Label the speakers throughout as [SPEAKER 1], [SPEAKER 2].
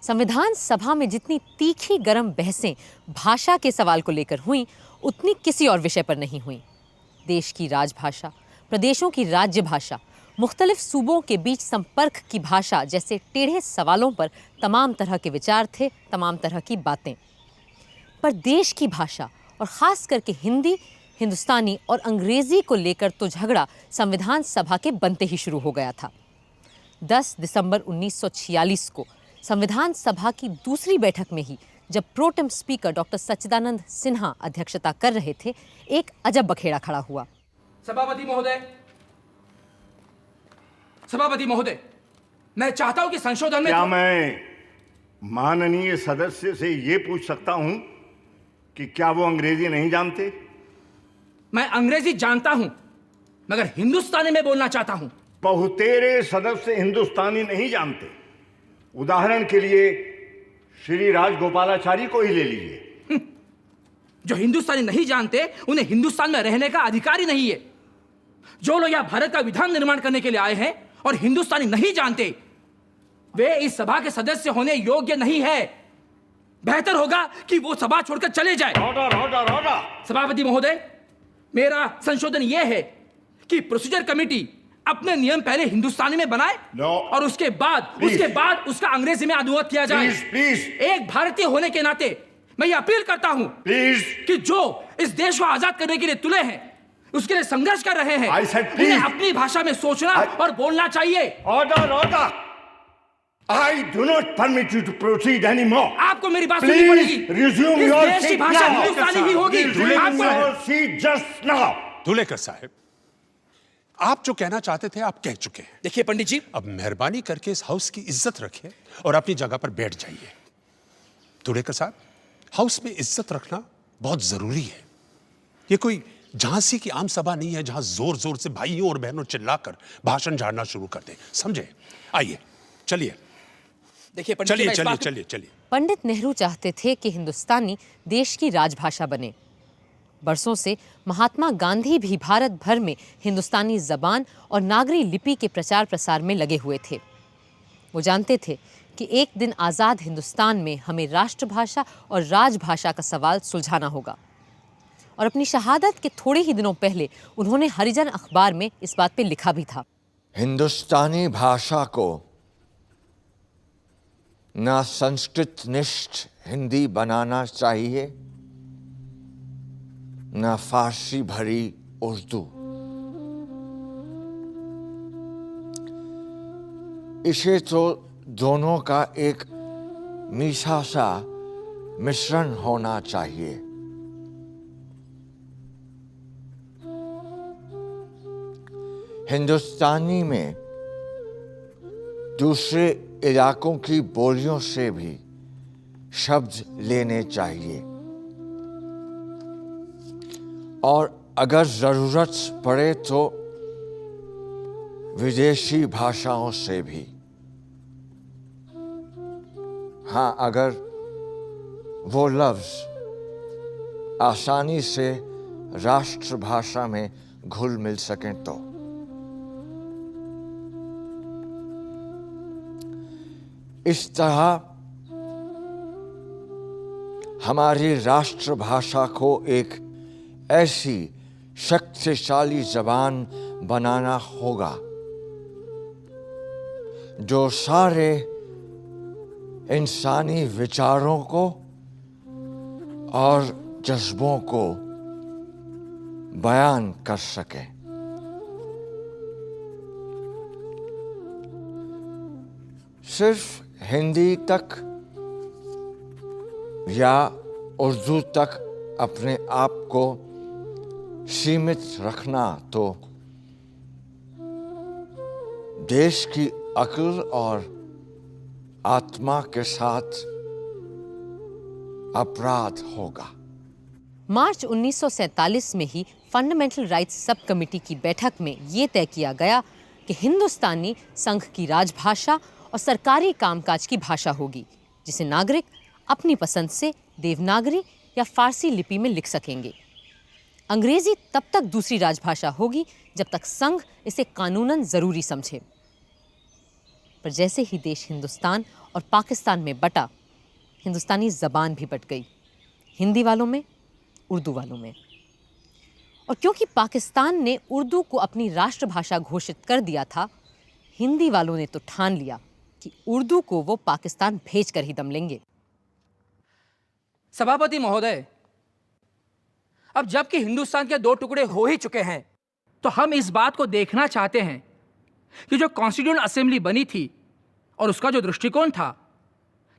[SPEAKER 1] संविधान सभा में जितनी तीखी गरम बहसें भाषा के सवाल को लेकर हुईं, उतनी किसी और विषय पर नहीं हुईं। देश की राजभाषा, प्रदेशों की राज्य भाषा, मुख्तलिफ सूबों के बीच संपर्क की भाषा जैसे टेढ़े सवालों पर तमाम तरह के विचार थे, तमाम तरह की बातें। पर देश की भाषा और ख़ास करके हिंदी, हिंदुस्तानी और अंग्रेज़ी को लेकर तो झगड़ा संविधान सभा के बनते ही शुरू हो गया था। 10 दिसंबर 1946 को संविधान सभा की दूसरी बैठक में ही जब प्रोटेम स्पीकर डॉक्टर सच्चिदानंद सिन्हा अध्यक्षता कर रहे थे, एक अजब बखेड़ा खड़ा हुआ।
[SPEAKER 2] सभापति महोदय, मैं चाहता हूं कि संशोधन में
[SPEAKER 3] क्या मैं माननीय सदस्य से ये पूछ सकता हूं कि क्या वो अंग्रेजी नहीं जानते?
[SPEAKER 2] मैं अंग्रेजी जानता हूं, मगर हिंदुस्तानी में बोलना चाहता हूं।
[SPEAKER 3] बहुतेरे सदस्य हिंदुस्तानी नहीं जानते। उदाहरण के लिए श्री राजगोपालाचारी को ही ले लीजिए।
[SPEAKER 2] जो हिंदुस्तानी नहीं जानते उन्हें हिंदुस्तान में रहने का अधिकार ही नहीं है। जो लोग यहाँ भारत का विधान निर्माण करने के लिए आए हैं और हिंदुस्तानी नहीं जानते, वे इस सभा के सदस्य होने योग्य नहीं है। बेहतर होगा कि वो सभा छोड़कर चले जाए।
[SPEAKER 3] ऑर्डर।
[SPEAKER 2] सभापति महोदय, मेरा संशोधन यह है कि प्रोसीजर कमेटी अपने नियम पहले हिंदुस्तानी में बनाए और उसके बाद उसका अंग्रेजी में अनुवाद किया जाए।
[SPEAKER 3] प्लीज।
[SPEAKER 2] एक भारतीय होने के नाते मैं ये अपील करता हूं कि जो इस देश को आजाद करने के लिए तुले हैं, उसके लिए संघर्ष कर रहे हैं, उन्हें अपनी भाषा में सोचना और बोलना चाहिए।
[SPEAKER 3] Order. I do not permit you to proceed anymore.
[SPEAKER 2] आपको मेरी बात सुननी पड़ेगी।
[SPEAKER 3] Resume
[SPEAKER 2] इस
[SPEAKER 3] your
[SPEAKER 2] देश की
[SPEAKER 3] seat
[SPEAKER 2] भाषा
[SPEAKER 3] now.
[SPEAKER 2] हिंदुस्तानी ही होगी।
[SPEAKER 3] Resume your seat just now.
[SPEAKER 4] Dhulekar साहब, आप जो कहना चाहते थे आप कह चुके हैं।
[SPEAKER 2] देखिए पंडित जी,
[SPEAKER 4] अब मेहरबानी करके इस हाउस की इज्जत रखिए और अपनी जगह पर बैठ जाइए। धुलेकर साहब, हाउस में इज्जत रखना बहुत जरूरी है। ये कोई झांसी की आम सभा नहीं है जहां जोर जोर से भाइयों और बहनों चिल्लाकर भाषण झाड़ना शुरू कर दें। समझे? आइए, चलिए।
[SPEAKER 2] देखिए पंडित जी,
[SPEAKER 4] चलिए।
[SPEAKER 1] पंडित नेहरू चाहते थे कि हिंदुस्तानी देश की राजभाषा बने। बरसों से महात्मा गांधी भी भारत भर में हिंदुस्तानी जबान और नागरी लिपि के प्रचार प्रसार में लगे हुए थे। वो जानते थे कि एक दिन आज़ाद हिंदुस्तान में हमें राष्ट्रभाषा और राजभाषा का सवाल सुलझाना होगा। और अपनी शहादत के थोड़े ही दिनों पहले उन्होंने हरिजन अखबार में इस बात पे लिखा भी था।
[SPEAKER 5] हिंदुस्तानी भाषा को न संस्कृत निष्ठ हिंदी बनाना चाहिए, न फारसी भरी उर्दू। इसे तो दोनों का एक मीठा सा मिश्रण होना चाहिए। हिंदुस्तानी में दूसरे इलाकों की बोलियों से भी शब्द लेने चाहिए और अगर जरूरत पड़े तो विदेशी भाषाओं से भी। हाँ, अगर वो लफ्ज आसानी से राष्ट्रभाषा में घुल मिल सकें तो। इस तरह हमारी राष्ट्रभाषा को एक ऐसी शक्तिशाली जबान बनाना होगा जो सारे इंसानी विचारों को और जज्बों को बयान कर सके। सिर्फ हिंदी तक या उर्दू तक अपने आप को सीमित रखना तो देश की अक्ल और आत्मा के साथ अपराध होगा।
[SPEAKER 1] मार्च 1947 में ही फंडामेंटल राइट्स सब कमेटी की बैठक में ये तय किया गया कि हिंदुस्तानी संघ की राजभाषा और सरकारी कामकाज की भाषा होगी, जिसे नागरिक अपनी पसंद से देवनागरी या फारसी लिपि में लिख सकेंगे। अंग्रेजी तब तक दूसरी राजभाषा होगी जब तक संघ इसे कानूनन ज़रूरी समझे। पर जैसे ही देश हिंदुस्तान और पाकिस्तान में बटा, हिंदुस्तानी ज़बान भी बट गई, हिंदी वालों में, उर्दू वालों में। और क्योंकि पाकिस्तान ने उर्दू को अपनी राष्ट्रभाषा घोषित कर दिया था, हिंदी वालों ने तो ठान लिया कि उर्दू को वो पाकिस्तान भेज कर ही दम लेंगे।
[SPEAKER 2] सभापति महोदय, अब जबकि हिंदुस्तान के 2 टुकड़े हो ही चुके हैं, तो हम इस बात को देखना चाहते हैं कि जो कॉन्स्टिट्यूएंट असेंबली बनी थी और उसका जो दृष्टिकोण था,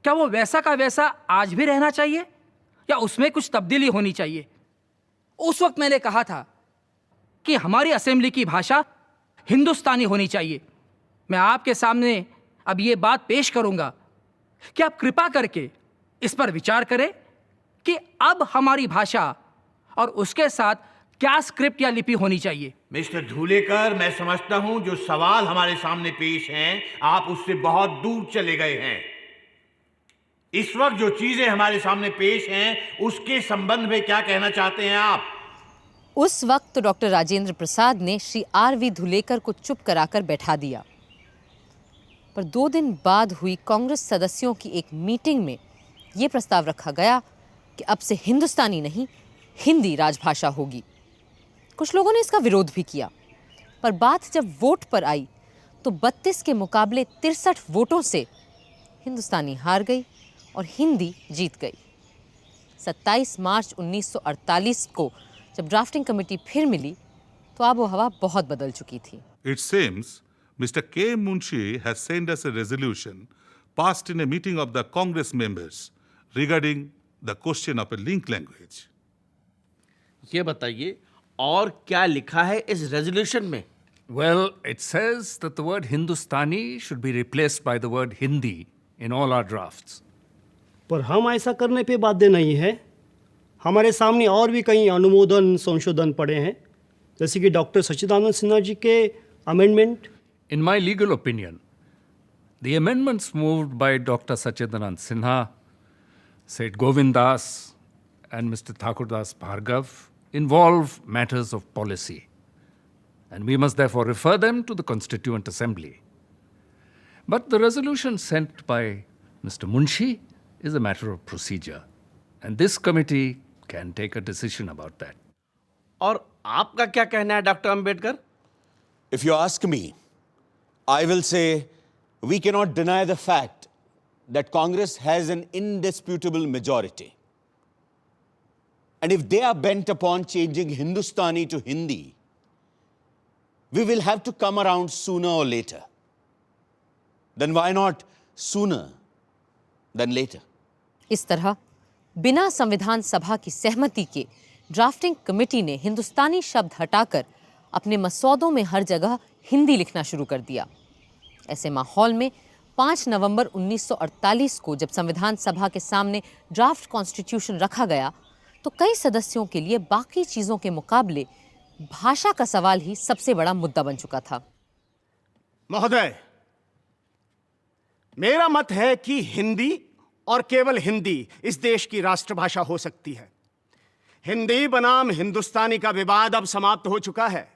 [SPEAKER 2] क्या वो वैसा का वैसा आज भी रहना चाहिए या उसमें कुछ तब्दीली होनी चाहिए। उस वक्त मैंने कहा था कि हमारी असेंबली की भाषा हिंदुस्तानी होनी चाहिए। मैं आपके सामने अब ये बात पेश करूंगा कि आप कृपा करके इस पर विचार करें कि अब हमारी भाषा और उसके साथ क्या स्क्रिप्ट या लिपि होनी चाहिए।
[SPEAKER 6] मिस्टर धूलेकर, मैं समझता हूं जो सवाल हमारे सामने पेश हैं, आप उससे बहुत दूर चले गए हैं। इस वक्त जो चीजें हमारे सामने पेश हैं, उसके संबंध में क्या कहना चाहते हैं आप?
[SPEAKER 1] उस वक्त तो डॉक्टर राजेंद्र प्रसाद ने श्री आर.वी. धुलेकर को चुप कराकर बैठा दिया, पर 2 दिन बाद हुई कांग्रेस सदस्यों की एक मीटिंग में ये प्रस्ताव रखा गया कि अब से हिंदुस्तानी नहीं, हिंदी राजभाषा होगी। कुछ लोगों ने इसका विरोध भी किया, पर बात जब वोट पर आई तो 32 के मुकाबले 63 वोटों से हिंदुस्तानी हार गई और हिंदी जीत गई। 27 मार्च 1948 को जब ड्राफ्टिंग कमेटी फिर मिली तो आबो हवा बहुत बदल चुकी थी।
[SPEAKER 7] It seems Mr. K. Munshi has sent us a resolution passed in a meeting of the Congress members regarding the question of a link language.
[SPEAKER 8] ये बताइए और क्या लिखा है इस रेजोल्यूशन में?
[SPEAKER 9] Well, it says that the word Hindustani should be replaced by the word Hindi in all our drafts.
[SPEAKER 10] पर हम ऐसा करने पे बाध्य नहीं है। हमारे सामने और भी कई अनुमोदन संशोधन पड़े हैं, जैसे कि डॉक्टर सच्चिदानंद सिन्हा जी के amendment.
[SPEAKER 9] In my legal opinion, the amendments moved by Dr. Sachidanand Sinha, Seth Govind Das, and Mr. Thakurdas Bhargav involve matters of policy, and we must therefore refer them to the Constituent Assembly. But the resolution sent by Mr. Munshi is a matter of procedure, and this committee can take a decision about that.
[SPEAKER 8] और आपका क्या कहना है doctor Ambedkar?
[SPEAKER 11] If you ask me, I will say we cannot deny the fact that Congress has an indisputable majority. And if they are bent upon changing Hindustani to Hindi, we will have to come around sooner or later. Then why not sooner than later?
[SPEAKER 1] इस तरह बिना संविधान सभा की सहमति के drafting committee ने हिंदुस्तानी शब्द हटाकर अपने मसौदों में हर जगह हिंदी लिखना शुरू कर दिया। ऐसे माहौल में 5 नवंबर 1948 को जब संविधान सभा के सामने ड्राफ्ट कॉन्स्टिट्यूशन रखा गया तो कई सदस्यों के लिए बाकी चीजों के मुकाबले भाषा का सवाल ही सबसे बड़ा मुद्दा बन चुका था।
[SPEAKER 10] महोदय, मेरा मत है कि हिंदी और केवल हिंदी इस देश की राष्ट्रभाषा हो सकती है। हिंदी बनाम हिंदुस्तानी का विवाद अब समाप्त हो चुका है,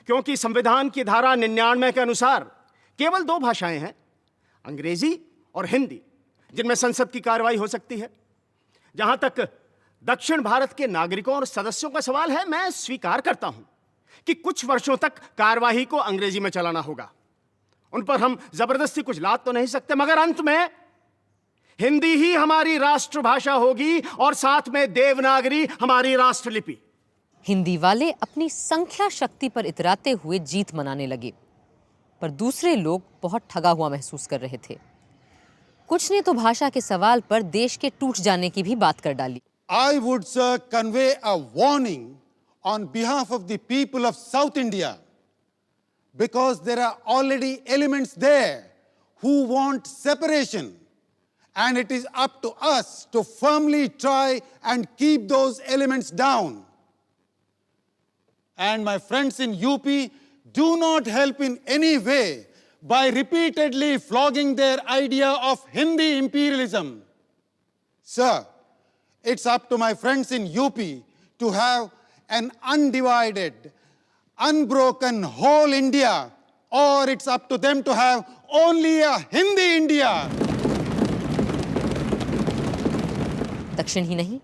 [SPEAKER 10] क्योंकि संविधान की धारा 99 के अनुसार केवल 2 भाषाएं हैं, अंग्रेजी और हिंदी, जिनमें संसद की कार्रवाई हो सकती है। जहां तक दक्षिण भारत के नागरिकों और सदस्यों का सवाल है, मैं स्वीकार करता हूं कि कुछ वर्षों तक कार्यवाही को अंग्रेजी में चलाना होगा। उन पर हम जबरदस्ती कुछ लाद तो नहीं सकते, मगर अंत में हिंदी ही हमारी राष्ट्रभाषा होगी और साथ में देवनागरी हमारी राष्ट्रलिपि।
[SPEAKER 1] हिंदी वाले अपनी संख्या शक्ति पर इतराते हुए जीत मनाने लगे, पर दूसरे लोग बहुत ठगा हुआ महसूस कर रहे थे। कुछ ने तो भाषा के सवाल पर देश के टूट जाने की भी बात कर डाली।
[SPEAKER 12] I would, sir, convey a warning on behalf of the people of South India, because there are already elements there who want separation, and it is up to us to firmly try and keep those elements down. And my friends in UP, do not help in any way by repeatedly flogging their idea of Hindi imperialism. Sir, it's up to my friends in UP to have an undivided, unbroken whole India, or it's up to them to have only a Hindi India.
[SPEAKER 1] दक्षिण ही नहीं,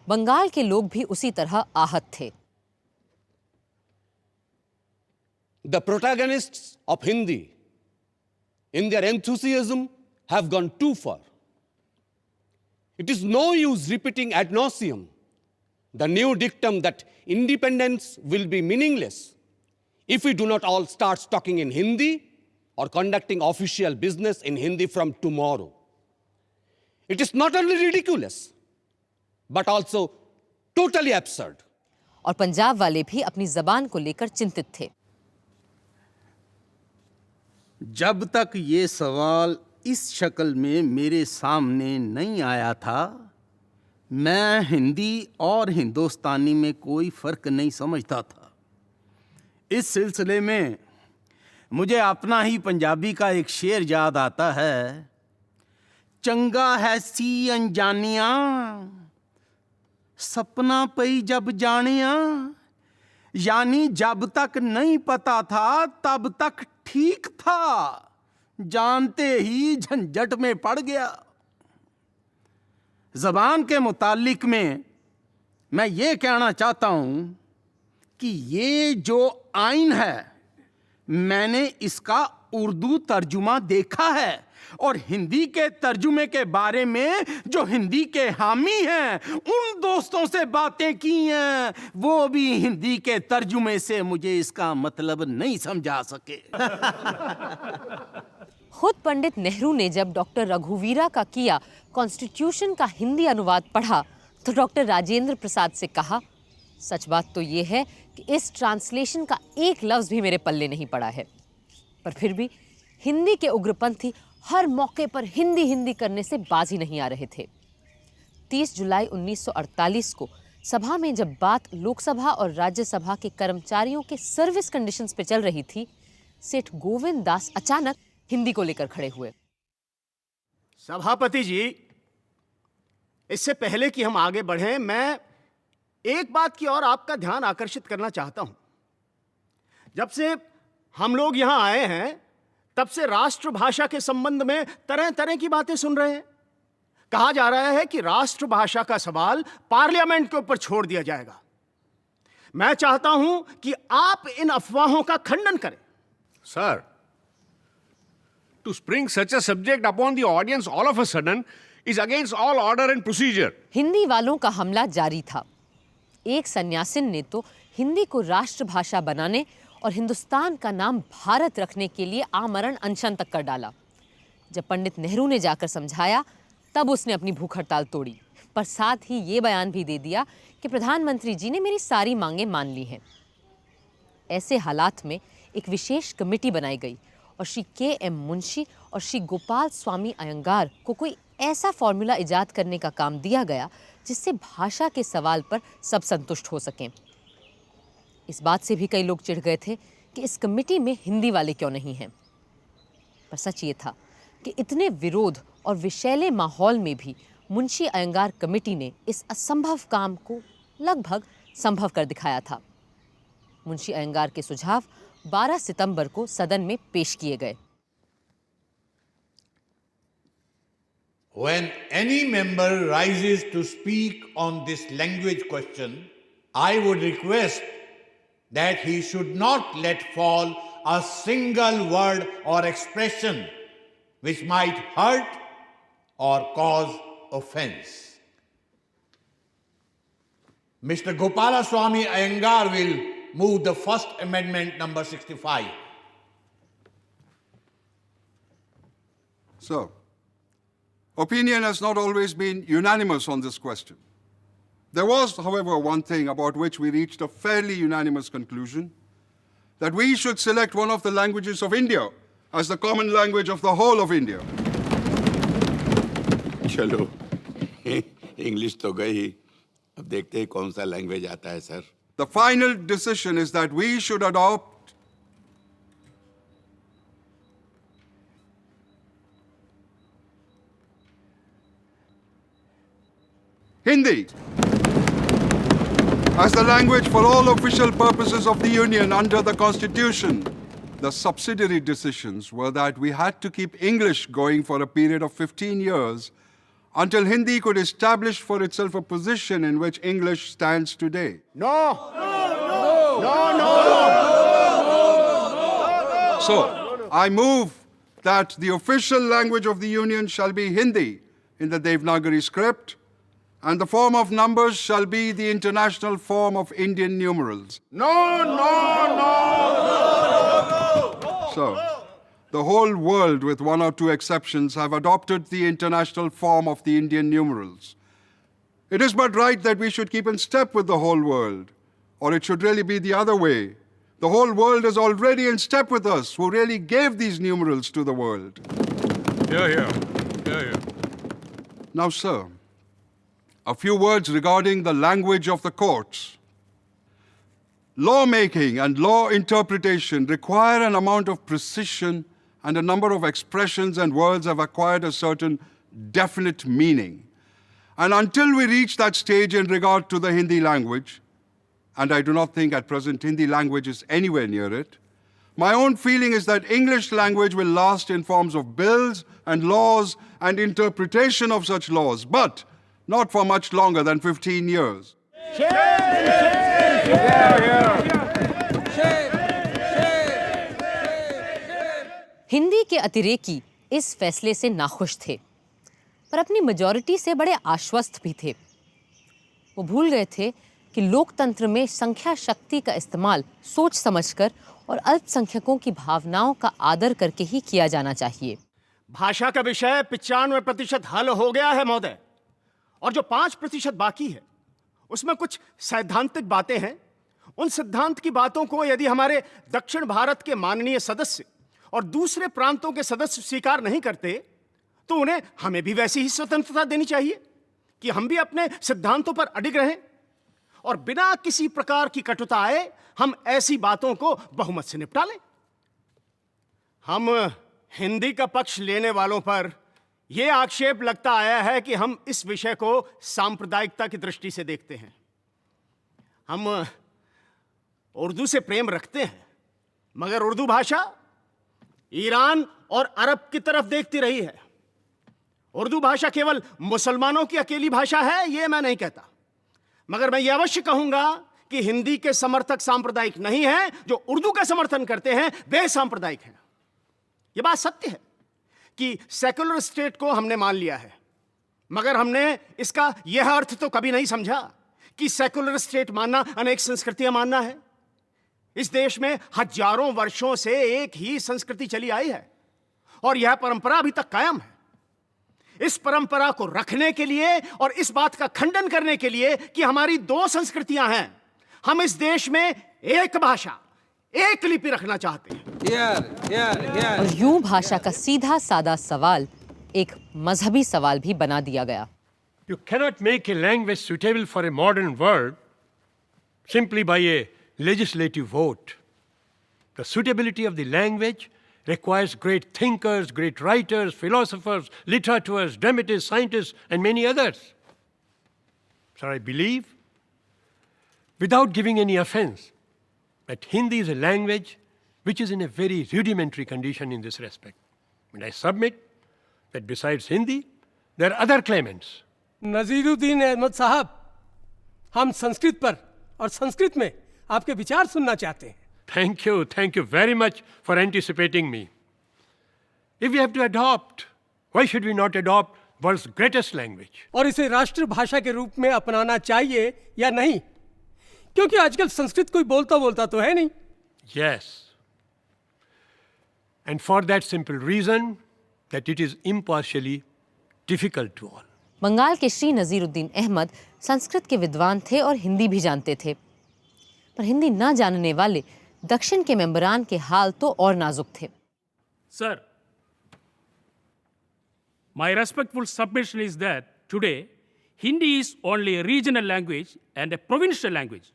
[SPEAKER 1] बंगाल के लोग भी उसी तरह आहत थे।
[SPEAKER 11] The protagonists of Hindi, in their enthusiasm, have gone too far. It is no use repeating ad nauseum the new dictum that independence will be meaningless if we do not all start talking in Hindi or conducting official business in Hindi from tomorrow. It is not only ridiculous, but also totally absurd.
[SPEAKER 1] और पंजाब वाले भी अपनी जबान को लेकर चिंतित थे।
[SPEAKER 8] जब तक ये सवाल इस शक्ल में मेरे सामने नहीं आया था, मैं हिंदी और हिंदुस्तानी में कोई फर्क नहीं समझता था। इस सिलसिले में मुझे अपना ही पंजाबी का एक शेर याद आता है, चंगा है सी अनजानिया, सपना पई जब जानिया। यानी जब तक नहीं पता था तब तक ठीक था, जानते ही झंझट में पड़ गया। जबान के मुतालिक में मैं ये कहना चाहता हूं कि ये जो आइन है, मैंने इसका उर्दू तर्जुमा देखा है और हिंदी के तर्जुमे के बारे में जो हिंदी के हामी हैं, उन दोस्तों से बातें की हैं, वो भी हिंदी के तर्जुमे से मुझे इसका मतलब नहीं समझा सके।
[SPEAKER 1] खुद पंडित नेहरू ने जब डॉक्टर रघुवीरा का किया कॉन्स्टिट्यूशन का हिंदी अनुवाद पढ़ा तो डॉक्टर राजेंद्र प्रसाद से कहा, सच बात तो ये है कि इस ट्रांसलेशन का एक लफ्ज भी मेरे पल्ले नहीं पड़ा है। पर फिर भी हिंदी के उग्रपंथी हर मौके पर हिंदी हिंदी करने से बाज ही नहीं आ रहे थे। 30 जुलाई 1948 को सभा में जब बात लोकसभा और राज्यसभा के कर्मचारियों के सर्विस कंडीशंस पे चल रही थी, सेठ गोविंद दास अचानक हिंदी को लेकर खड़े हुए।
[SPEAKER 10] सभापति जी, इससे पहले कि हम आगे बढ़ें, मैं एक बात की ओर आपका ध्यान आकर्षित करना चाहता हूं। जब से हम लोग यहां आए हैं, तब से राष्ट्रभाषा के संबंध में तरह तरह की बातें सुन रहे हैं। कहा जा रहा है कि राष्ट्रभाषा का सवाल पार्लियामेंट के ऊपर छोड़ दिया जाएगा। मैं चाहता हूं कि आप इन अफवाहों का खंडन करें।
[SPEAKER 13] Sir, to spring such a subject upon the audience all of a sudden is against all order and procedure.
[SPEAKER 1] Hindi वालों का हमला जारी था। एक सन्यासिन ने तो हिंदी को राष्ट्रभाषा बनाने और हिंदुस्तान का नाम भारत रखने के लिए आमरण अनशन तक कर डाला। जब पंडित नेहरू ने जाकर समझाया, तब उसने अपनी भूख हड़ताल तोड़ी, पर साथ ही ये बयान भी दे दिया कि प्रधानमंत्री जी ने मेरी सारी मांगें मान ली हैं। ऐसे हालात में एक विशेष कमेटी बनाई गई और श्री के.एम. मुंशी और श्री गोपाल स्वामी अयंगार को कोई ऐसा फॉर्मूला इजाद करने का काम दिया गया जिससे भाषा के सवाल पर सब संतुष्ट हो सकें। इस बात से भी कई लोग चिढ़ गए थे कि इस कमेटी में हिंदी वाले क्यों नहीं हैं। पर सच ये था कि इतने विरोध और विषैले माहौल में भी मुंशी अयंगार कमेटी ने इस असंभव काम को लगभग संभव कर दिखाया था। मुंशी अयंगार के सुझाव 12 सितंबर को सदन में पेश किए गए।
[SPEAKER 6] When any member rises to speak on this language question, I would request that he should not let fall a single word or expression which might hurt or cause offense. Mr. Gopalaswamy Iyengar will move the first amendment number 65.
[SPEAKER 14] Sir, opinion has not always been unanimous on this question. There was, however, one thing about which we reached a fairly unanimous conclusion, that we should select one of the languages of India as the common language of the whole of India.
[SPEAKER 15] चलो English तो गई, अब देखते हैं कौन सा language आता है sir.
[SPEAKER 14] The final decision is that we should adopt Hindi as the language for all official purposes of the Union under the Constitution. The subsidiary decisions were that we had to keep English going for a period of 15 years until Hindi could establish for itself a position in which English stands today.
[SPEAKER 10] No.
[SPEAKER 14] So, I move that the official language of the Union shall be Hindi in the Devanagari script, and the form of numbers shall be the international form of Indian numerals. So, the whole world, with one or two exceptions, have adopted the international form of the Indian numerals. It is but right that we should keep in step with the whole world, or it should really be the other way. The whole world is already in step with us, who really gave these numerals to the world.
[SPEAKER 7] Here.
[SPEAKER 14] Now, sir, a few words regarding the language of the courts. Lawmaking and law interpretation require an amount of precision, and a number of expressions and words have acquired a certain definite meaning. And until we reach that stage in regard to the Hindi language, and I do not think at present Hindi language is anywhere near it, my own feeling is that English language will last in forms of bills and laws and interpretation of such laws, but not for much longer than 15 years.
[SPEAKER 1] Hindi के अतिरेकी इस फैसले से नाखुश थे, पर अपनी majority से बड़े आश्वस्त भी थे। वो भूल गए थे कि लोकतंत्र में संख्या शक्ति का इस्तेमाल सोच समझकर और अल्पसंख्यकों की भावनाओं का आदर करके ही किया जाना चाहिए।
[SPEAKER 10] भाषा का विषय 95% हल हो गया है महोदय, और जो 5% बाकी है उसमें कुछ सैद्धांतिक बातें हैं। उन सिद्धांत की बातों को यदि हमारे दक्षिण भारत के माननीय सदस्य और दूसरे प्रांतों के सदस्य स्वीकार नहीं करते, तो उन्हें हमें भी वैसी ही स्वतंत्रता देनी चाहिए कि हम भी अपने सिद्धांतों पर अडिग रहें, और बिना किसी प्रकार की कटुता आए हम ऐसी बातों को बहुमत से निपटा लें। हम हिंदी का पक्ष लेने वालों पर यह आक्षेप लगता आया है कि हम इस विषय को सांप्रदायिकता की दृष्टि से देखते हैं। हम उर्दू से प्रेम रखते हैं, मगर उर्दू भाषा ईरान और अरब की तरफ देखती रही है। उर्दू भाषा केवल मुसलमानों की अकेली भाषा है, यह मैं नहीं कहता, मगर मैं यह अवश्य कहूंगा कि हिंदी के समर्थक सांप्रदायिक नहीं हैं। जो उर्दू का समर्थन करते हैं वे सांप्रदायिक हैं। यह बात सत्य है कि सेकुलर स्टेट को हमने मान लिया है, मगर हमने इसका यह अर्थ तो कभी नहीं समझा कि सेकुलर स्टेट मानना अनेक संस्कृतियां मानना है। इस देश में हजारों वर्षों से एक ही संस्कृति चली आई है और यह परंपरा अभी तक कायम है। इस परंपरा को रखने के लिए और इस बात का खंडन करने के लिए कि हमारी दो संस्कृतियां हैं, हम इस देश में एक भाषा, एक लिपि रखना चाहते हैं।
[SPEAKER 1] और यूं भाषा का सीधा सादा सवाल एक मजहबी सवाल भी बना दिया गया।
[SPEAKER 13] You cannot make a language suitable for a modern world simply by a legislative vote. The suitability of the language requires great thinkers, great writers, philosophers, literateurs, dramatists, scientists, and many others. So I believe, without giving any offense, that Hindi is a language which is in a very rudimentary condition in this respect. And I submit that besides Hindi, there are other claimants.
[SPEAKER 16] Naziruddin Ahmad साहब, हम संस्कृत पर और संस्कृत में आपके विचार सुनना चाहते हैं।
[SPEAKER 13] Thank you very much for anticipating me. If we have to adopt, why should we not adopt world's greatest language?
[SPEAKER 16] और इसे राष्ट्रभाषा के रूप में अपनाना चाहिए या नहीं? क्योंकि आजकल संस्कृत कोई बोलता तो है नहीं।
[SPEAKER 13] Yes. And for that simple reason that it is impartially difficult to all.
[SPEAKER 1] Bengal के श्री नजीरुद्दीन अहमद संस्कृत के विद्वान थे और हिंदी भी जानते थे, पर हिंदी न जानने वाले दक्षिण के मेंबरान के हाल तो और नाजुक थे।
[SPEAKER 17] Sir, my respectful submission is that today Hindi is only a regional language and a provincial language.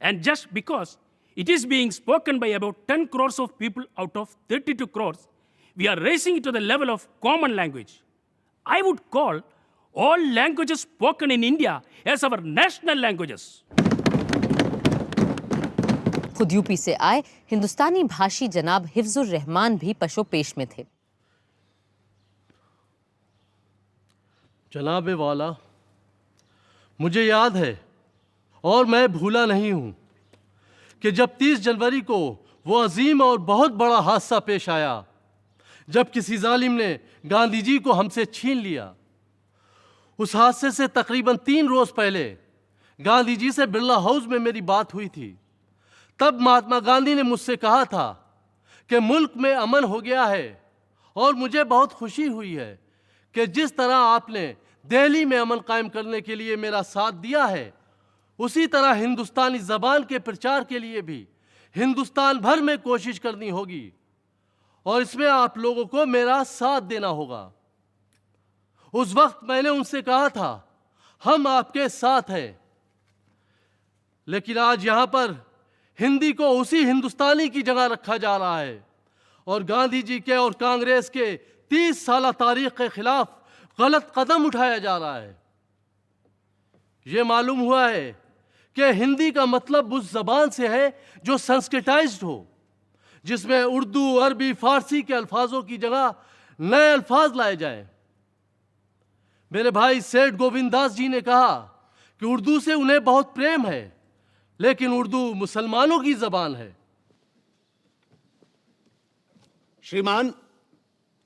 [SPEAKER 17] And just because it is being spoken by about 10 crores of people out of 32 crores, we are raising it to the level of common language. I would call all languages spoken in India as our national languages.
[SPEAKER 1] खुद UP से आए हिंदुस्तानी भाषी जनाब हिफ्जुर रहमान भी पशो पेश में थे।
[SPEAKER 18] जनाबे वाला, मुझे याद है और मैं भूला नहीं हूं कि जब 30 जनवरी को वो अजीम और बहुत बड़ा हादसा पेश आया जब किसी जालिम ने गांधी जी को हमसे छीन लिया। उस हादसे से तकरीबन 3 रोज पहले गांधी जी से बिरला हाउस में मेरी बात हुई थी। तब महात्मा गांधी ने मुझसे कहा था कि मुल्क में अमन हो गया है और मुझे बहुत खुशी हुई है कि जिस तरह आपने दिल्ली में अमन कायम करने के लिए मेरा साथ दिया है, उसी तरह हिंदुस्तानी ज़बान के प्रचार के लिए भी हिंदुस्तान भर में कोशिश करनी होगी और इसमें आप लोगों को मेरा साथ देना होगा। उस वक्त मैंने उनसे कहा था, हम आपके साथ हैं। लेकिन आज यहां पर हिंदी को उसी हिंदुस्तानी की जगह रखा जा रहा है और गांधी जी के और कांग्रेस के 30 साल तारीख के खिलाफ गलत कदम उठाया जा रहा है। ये मालूम हुआ है कि हिंदी का मतलब उस जबान से है जो संस्कृताइज्ड हो, जिसमें उर्दू, अरबी, फारसी के अल्फाजों की जगह नए अल्फाज लाए जाएं। मेरे भाई सेठ गोविंद दास जी ने कहा कि उर्दू से उन्हें बहुत प्रेम है, लेकिन उर्दू मुसलमानों की जबान है।
[SPEAKER 10] श्रीमान,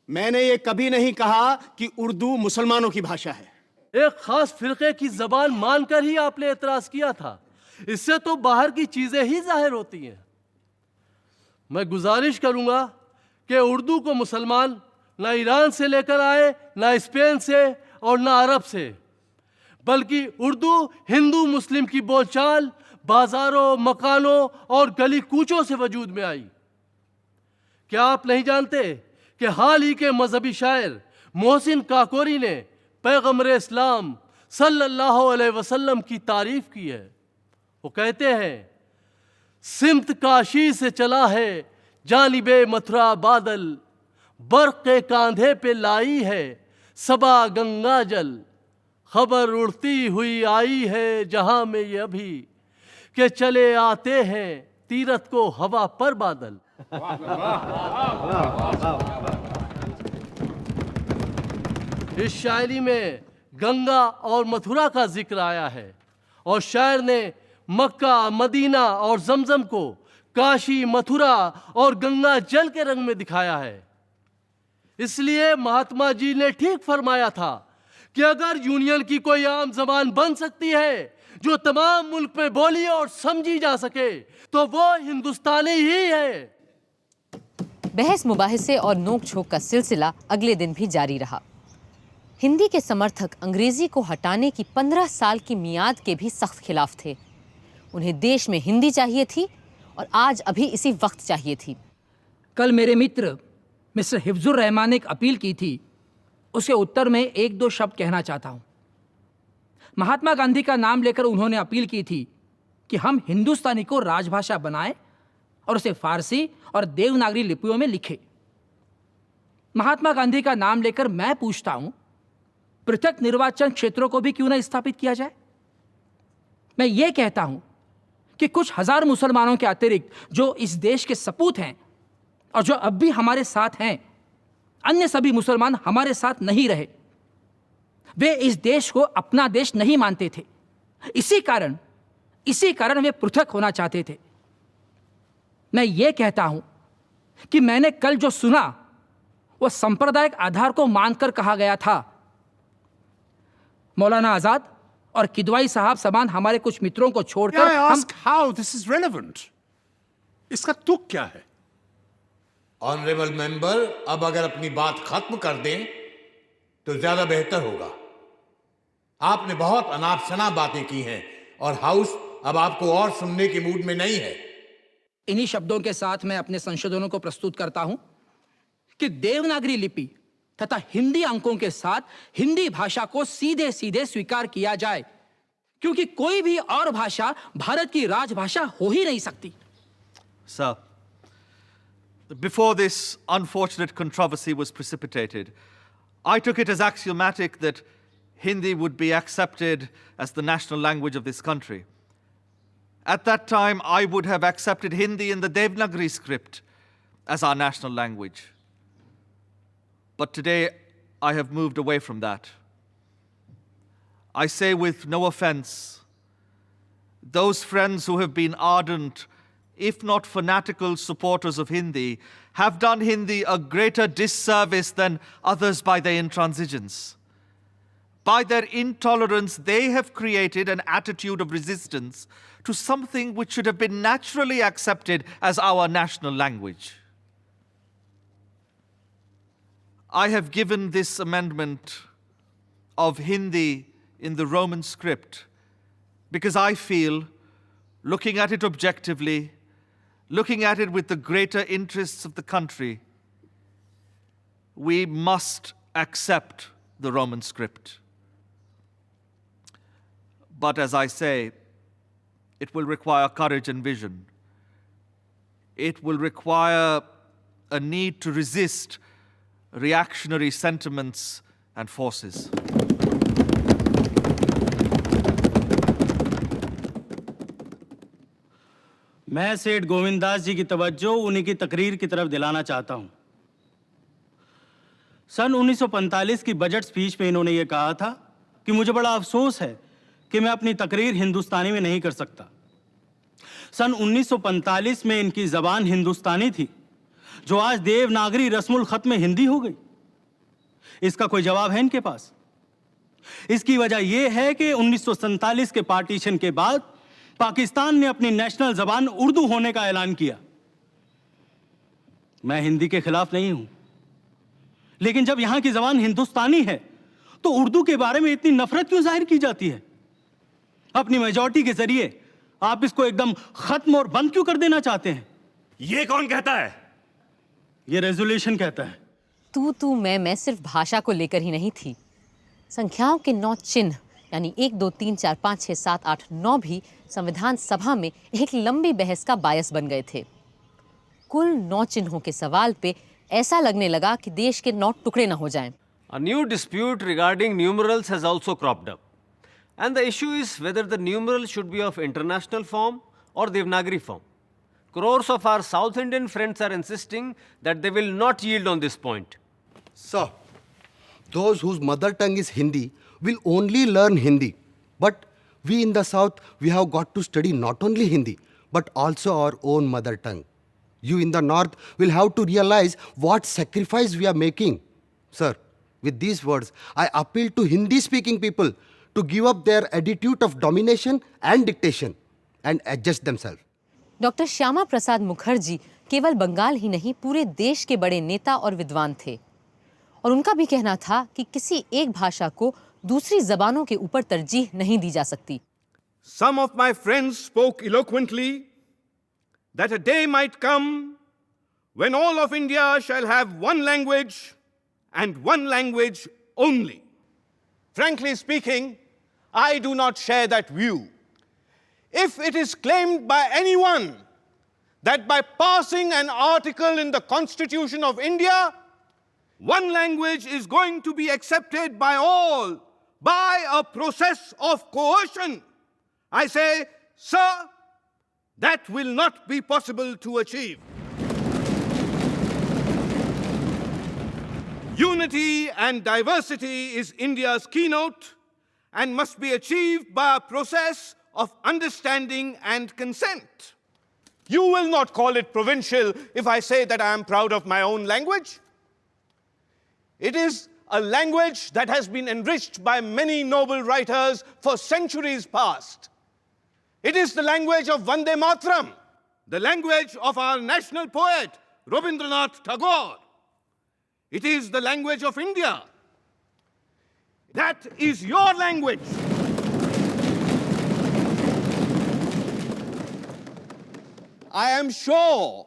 [SPEAKER 10] मैंने ये कभी नहीं कहा कि उर्दू मुसलमानों की भाषा है।
[SPEAKER 18] एक खास फिरके की जबान मानकर ही आपने एतराज किया था। इससे तो बाहर की चीजें ही जाहिर होती हैं। मैं गुजारिश करूंगा कि उर्दू को मुसलमान ना ईरान से लेकर आए, ना स्पेन से और ना अरब से, बल्कि उर्दू हिंदू मुस्लिम की बोलचाल बाजारों, मकानों और गली कूचों से वजूद में आई। क्या आप नहीं जानते कि हाल ही के मजहबी शायर मोहसिन काकोरी ने पैगम्बर इस्लाम सल्लल्लाहु अलैहि वसल्लम की तारीफ की है। वो कहते हैं, सिमत काशी से चला है जानिबे मथुरा बादल, बर्क़ के कांधे पे लाई है सबा गंगा जल, खबर उड़ती हुई आई है जहां में ये अभी के चले आते हैं तीरथ को हवा पर बादल। इस शायरी में गंगा और मथुरा का जिक्र आया है और शायर ने मक्का, मदीना और जमजम को काशी, मथुरा और गंगा जल के रंग में दिखाया है। इसलिए महात्मा जी ने ठीक फरमाया था कि अगर यूनियन की कोई आम जबान बन सकती है जो तमाम मुल्क में बोली और समझी जा सके, तो वो हिंदुस्तानी ही है।
[SPEAKER 1] बहस मुबाहिसे और नोक झोंक का सिलसिला अगले दिन भी जारी रहा। हिंदी के समर्थक अंग्रेजी को हटाने की 15 साल की मियाद के भी सख्त खिलाफ थे। उन्हें देश में हिंदी चाहिए थी और आज अभी इसी वक्त चाहिए थी।
[SPEAKER 2] कल मेरे मित्र मिस्टर हिफ्जुर रहमान ने एक अपील की थी, उसके उत्तर में 1-2 शब्द कहना चाहता हूँ। महात्मा गांधी का नाम लेकर उन्होंने अपील की थी कि हम हिंदुस्तानी को राजभाषा बनाएं और उसे फारसी और देवनागरी लिपियों में लिखें। महात्मा गांधी का नाम लेकर मैं पूछता हूँ, पृथक निर्वाचन क्षेत्रों को भी क्यों न स्थापित किया जाए? मैं ये कहता हूँ कि कुछ हजार मुसलमानों के अतिरिक्त जो इस देश के सपूत हैं और जो अब भी हमारे साथ हैं, अन्य सभी मुसलमान हमारे साथ नहीं रहे। वे इस देश को अपना देश नहीं मानते थे। इसी कारण वे पृथक होना चाहते थे। मैं ये कहता हूं कि मैंने कल जो सुना वो सांप्रदायिक आधार को मानकर कहा गया था। मौलाना आजाद और किदवाई साहब समान हमारे कुछ मित्रों को छोड़कर
[SPEAKER 4] how this is relevant? इसका तुक क्या है?
[SPEAKER 6] ऑनरेबल मेंबर, अब अगर अपनी बात खत्म कर दें तो ज्यादा बेहतर होगा। आपने बहुत अनाप शनाप बातें की हैं और हाउस अब आपको और सुनने के मूड में नहीं है।
[SPEAKER 2] इन्हीं शब्दों के साथ मैं अपने संशोधनों को प्रस्तुत करता हूं कि देवनागरी लिपि तथा हिंदी अंकों के साथ हिंदी भाषा को सीधे सीधे स्वीकार किया जाए, क्योंकि कोई भी और भाषा भारत की राजभाषा हो ही नहीं सकती।
[SPEAKER 19] Sir, before this unfortunate controversy was precipitated, I took it as axiomatic that Hindi would be accepted as the national language of this country. At that time, I would have accepted Hindi in the Devanagari script as our national language. But today, I have moved away from that. I say with no offense, those friends who have been ardent, if not fanatical supporters of Hindi, have done Hindi a greater disservice than others by their intransigence. By their intolerance, they have created an attitude of resistance to something which should have been naturally accepted as our national language. I have given this amendment of Hindi in the Roman script because I feel, looking at it objectively, looking at it with the greater interests of the country, we must accept the Roman script. But as I say, it will require courage and vision. It will require a need to resist reactionary sentiments and forces.
[SPEAKER 20] मैं सेठ गोविंद दास जी की तवज्जो उन्हीं की तकरीर की तरफ दिलाना चाहता हूं। सन 1945 की बजट स्पीच में इन्होंने ये कहा था कि मुझे बड़ा अफसोस है कि मैं अपनी तकरीर हिंदुस्तानी में नहीं कर सकता। सन 1945 में इनकी जबान हिंदुस्तानी थी, जो आज देवनागरी रस्मुल खत में हिंदी हो गई। इसका कोई जवाब है इनके पास? इसकी वजह यह है कि 1947 के पार्टीशन के बाद पाकिस्तान ने अपनी नेशनल जबान उर्दू होने का ऐलान किया। मैं हिंदी के खिलाफ नहीं हूं, लेकिन जब यहां की जबान हिंदुस्तानी है तो उर्दू के बारे में इतनी नफरत क्यों जाहिर की जाती है? अपनी मेजॉरिटी के जरिए आप इसको एकदम खत्म और बंद क्यों कर देना चाहते हैं?
[SPEAKER 10] ये कौन कहता है?
[SPEAKER 20] ये रेजोल्यूशन कहता है।
[SPEAKER 1] तू मैं सिर्फ भाषा को लेकर ही नहीं थी। संख्याओं के 9 चिन्ह यानी 1, 2, 3, 4, 5, 6, 7, 8, 9 भी संविधान सभा में एक लंबी बहस का बायस बन गए थे। कुल 9 चिन्हों के सवाल पे ऐसा लगने लगा कि देश के 9 टुकड़े न हो जाएं।
[SPEAKER 21] A new dispute regarding numerals has also cropped up. And the issue is whether the numeral should be of international form or Devanagari form. Crores of our South Indian friends are insisting that they will not yield on this point.
[SPEAKER 22] Sir, those whose mother tongue is Hindi will only learn Hindi. But we in the South, we have got to study not only Hindi, but also our own mother tongue. You in the North will have to realize what sacrifice we are making. Sir, with these words, I appeal to Hindi-speaking people to give up their attitude of domination and dictation and adjust themselves.
[SPEAKER 1] Doctor Shyama Prasad Mukherjee केवल बंगाल ही नहीं पूरे देश के बड़े नेता और विद्वान थे, और उनका भी कहना था कि किसी एक भाषा को दूसरी जबानों के ऊपर तरजीह नहीं दी जा सकती।
[SPEAKER 10] Some of my friends spoke eloquently that a day might come when all of India shall have one language and one language only. Frankly speaking, I do not share that view. If it is claimed by anyone that by passing an article in the Constitution of India, one language is going to be accepted by all by a process of coercion, I say, sir, that will not be possible to achieve. Unity and diversity is India's keynote and must be achieved by a process of understanding and consent. You will not call it provincial if I say that I am proud of my own language. It is a language that has been enriched by many noble writers for centuries past. It is the language of Vande Mataram, the language of our national poet, Rabindranath Tagore. It is the language of India. That is your language. I am sure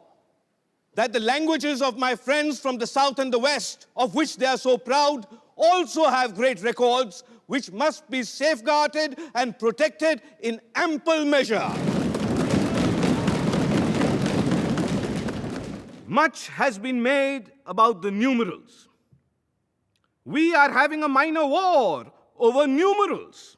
[SPEAKER 10] that the languages of my friends from the South and the West, of which they are so proud, also have great records which must be safeguarded and protected in ample measure. Much has been made about the numerals. We are having a minor war over numerals.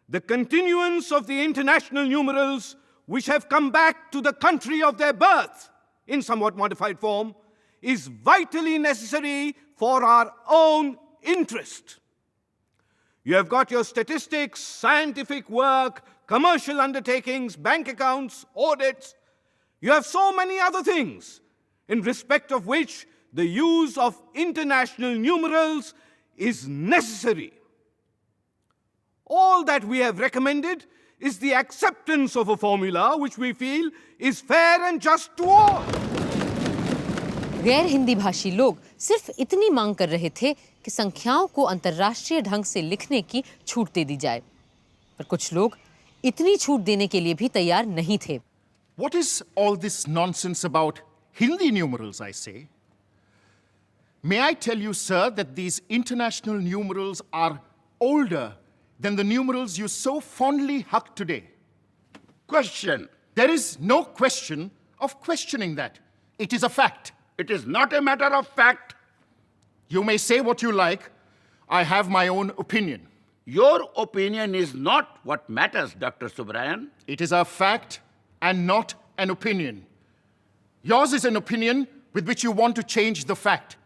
[SPEAKER 10] The continuance of the international numerals, which have come back to the country of their birth in somewhat modified form, is vitally necessary for our own interest. You have got your statistics, scientific work, commercial undertakings, bank accounts, audits. You have so many other things in respect of which the use of international numerals is necessary. All that we have recommended is the acceptance of a formula which we feel is fair and just to all.
[SPEAKER 1] गैर हिंदी भाषी लोग सिर्फ इतनी मांग कर रहे थे कि संख्याओं को अंतर्राष्ट्रीय ढंग से लिखने की छूट दे दी जाए, पर कुछ लोग इतनी छूट देने के लिए भी तैयार नहीं थे।
[SPEAKER 3] What is all this nonsense about Hindi numerals, I say? May I tell you, sir, that these international numerals are older than the numerals you so fondly hug today?
[SPEAKER 15] Question.
[SPEAKER 3] There is no question of questioning that. It is a fact.
[SPEAKER 15] It is not a matter of fact.
[SPEAKER 3] You may say what you like. I have my own opinion.
[SPEAKER 15] Your opinion is not what matters, Dr. Subrayan.
[SPEAKER 3] It is a fact and not an opinion. Yours is an opinion with which you want to change the fact.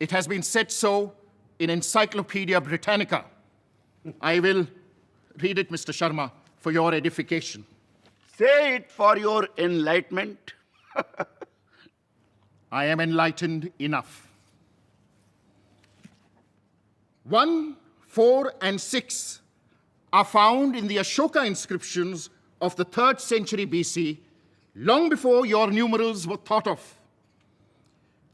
[SPEAKER 3] It has been said so in Encyclopedia Britannica. I will read it, Mr. Sharma, for your edification.
[SPEAKER 15] Say it for your enlightenment.
[SPEAKER 3] I am enlightened enough. 1, 4, and 6 are found in the Ashoka inscriptions of the 3rd century BC, long before your numerals were thought of.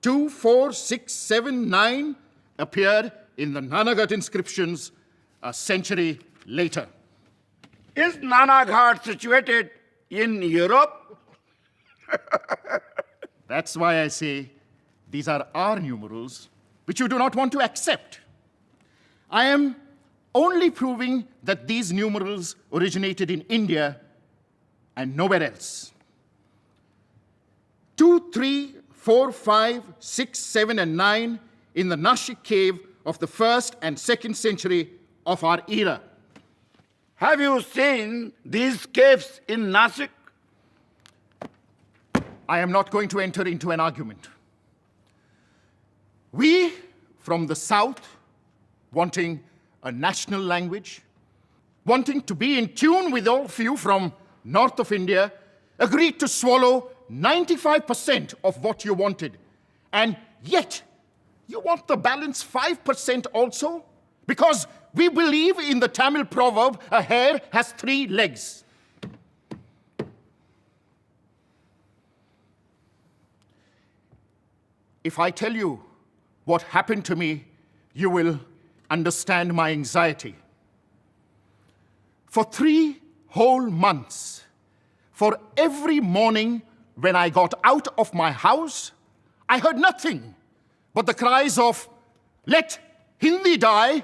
[SPEAKER 3] 2, 4, 6, 7, 9 appeared in the Nanagarh inscriptions a century later.
[SPEAKER 15] Is Nanagarh situated in Europe?
[SPEAKER 3] That's why I say these are our numerals, which you do not want to accept. I am only proving that these numerals originated in India and nowhere else. 2, 3, 4, 5, 6, 7, and 9 in the Nashik cave of the 1st and 2nd century of our era.
[SPEAKER 15] Have you seen these caves in Nashik?
[SPEAKER 3] I am not going to enter into an argument. We from the South, wanting a national language, wanting to be in tune with all of you from north of India, agreed to swallow 95% of what you wanted. And yet, you want the balance 5% also? Because we believe in the Tamil proverb, a hare has 3 legs. If I tell you what happened to me, you will understand my anxiety. For 3 whole months, for every morning when I got out of my house, I heard nothing but the cries of, "Let Hindi die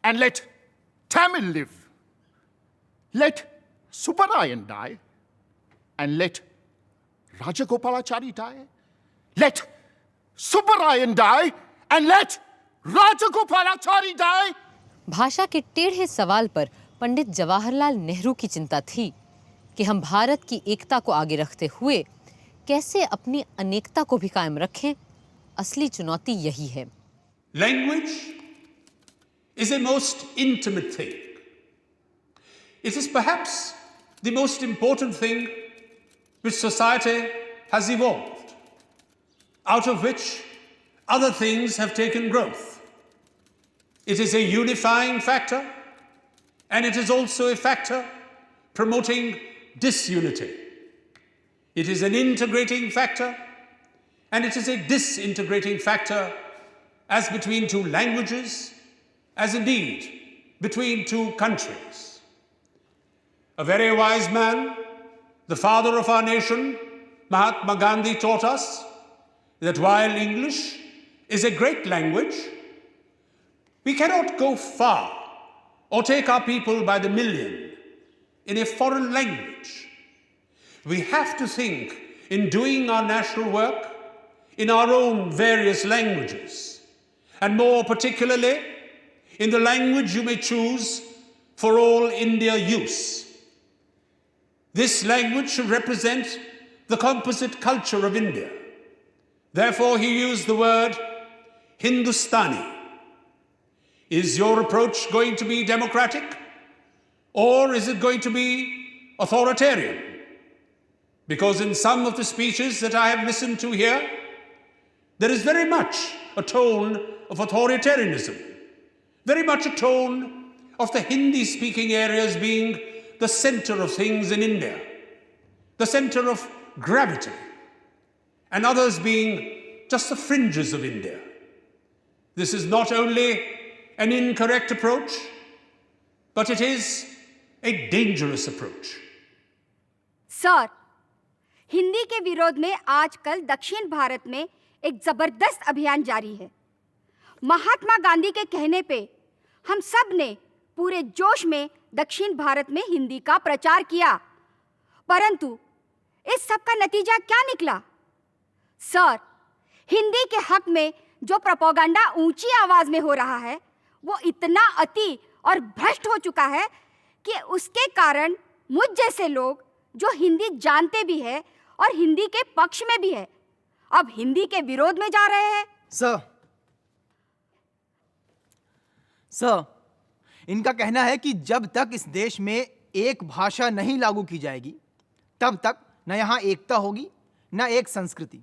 [SPEAKER 3] and let Tamil live. Let Subbarayan die and let Rajagopalachari die. Let Subbarayan die and let Rajagopalachari die."
[SPEAKER 1] भाषा के टेढ़े सवाल पर पंडित जवाहरलाल नेहरू की चिंता थी कि हम भारत की एकता को आगे रखते हुए कैसे अपनी अनेकता को भी कायम रखें। असली चुनौती यही है।
[SPEAKER 4] Language is a most intimate thing. It is perhaps the most important thing which society has evolved, out of which other things have taken growth. It is a unifying factor, and it is also a factor promoting disunity. It is an integrating factor, and it is a disintegrating factor, as between 2 languages, as indeed between 2 countries. A very wise man, the father of our nation, Mahatma Gandhi, taught us that while English is a great language, we cannot go far or take our people by the million in a foreign language. We have to think in doing our national work in our own various languages, and more particularly in the language you may choose for all India use. This language should represent the composite culture of India. Therefore, he used the word Hindustani. Is your approach going to be democratic? Or is it going to be authoritarian? Because in some of the speeches that I have listened to here, there is very much a tone of authoritarianism, very much a tone of the Hindi-speaking areas being the center of things in India, the center of gravity, and others being just the fringes of India. This is not only an incorrect approach, but it is a dangerous approach.
[SPEAKER 5] Sir, Hindi के विरोध में आजकल दक्षिण भारत में एक जबरदस्त अभियान जारी है। महात्मा गांधी के कहने पे हम सब ने पूरे जोश में दक्षिण भारत में हिंदी का प्रचार किया, परंतु इस सब का नतीजा क्या निकला? सर, हिंदी के हक में जो प्रोपेगेंडा ऊंची आवाज में हो रहा है, वो इतना अति और भ्रष्ट हो चुका है कि उसके कारण मुझ जैसे लोग जो हिंदी जानते भी है और हिंदी के पक्ष में भी है, अब हिंदी के विरोध में जा रहे हैं।
[SPEAKER 9] सर, इनका कहना है कि जब तक इस देश में एक भाषा नहीं लागू की जाएगी, तब तक न यहाँ एकता होगी न एक संस्कृति।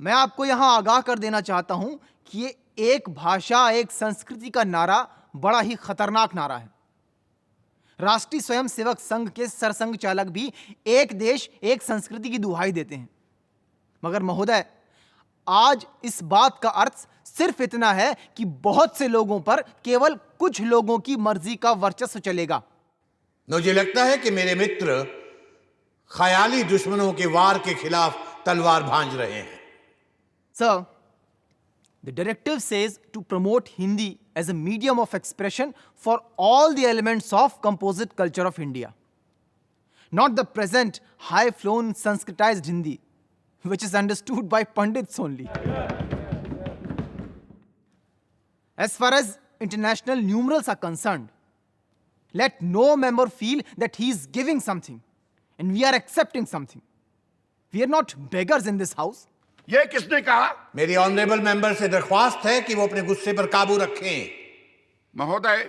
[SPEAKER 9] मैं आपको यहाँ आगाह कर देना चाहता हूँ कि ये एक भाषा एक संस्कृति का नारा बड़ा ही खतरनाक नारा है। राष्ट्रीय स्वयंसेवक संघ के सरसंघ चालक भी एक देश एक संस्कृति की दुहाई देते हैं, मगर महोदय, आज इस बात का अर्थ सिर्फ इतना है कि बहुत से लोगों पर केवल कुछ लोगों की मर्जी का वर्चस्व चलेगा।
[SPEAKER 6] मुझे लगता है कि मेरे मित्र ख्याली दुश्मनों के वार के खिलाफ तलवार भांज रहे हैं।
[SPEAKER 9] Sir, the directive says to promote Hindi as a medium of expression for all the elements of composite culture of India, not the present high-flown Sanskritized Hindi, which is understood by Pandits only. As far as international numerals are concerned, let no member feel that he is giving something and we are accepting something. We are not beggars in this house.
[SPEAKER 6] ये किसने कहा? मेरी honourable member से दरख्वास्त है कि वो अपने गुस्से पर काबू रखें।
[SPEAKER 3] महोदय,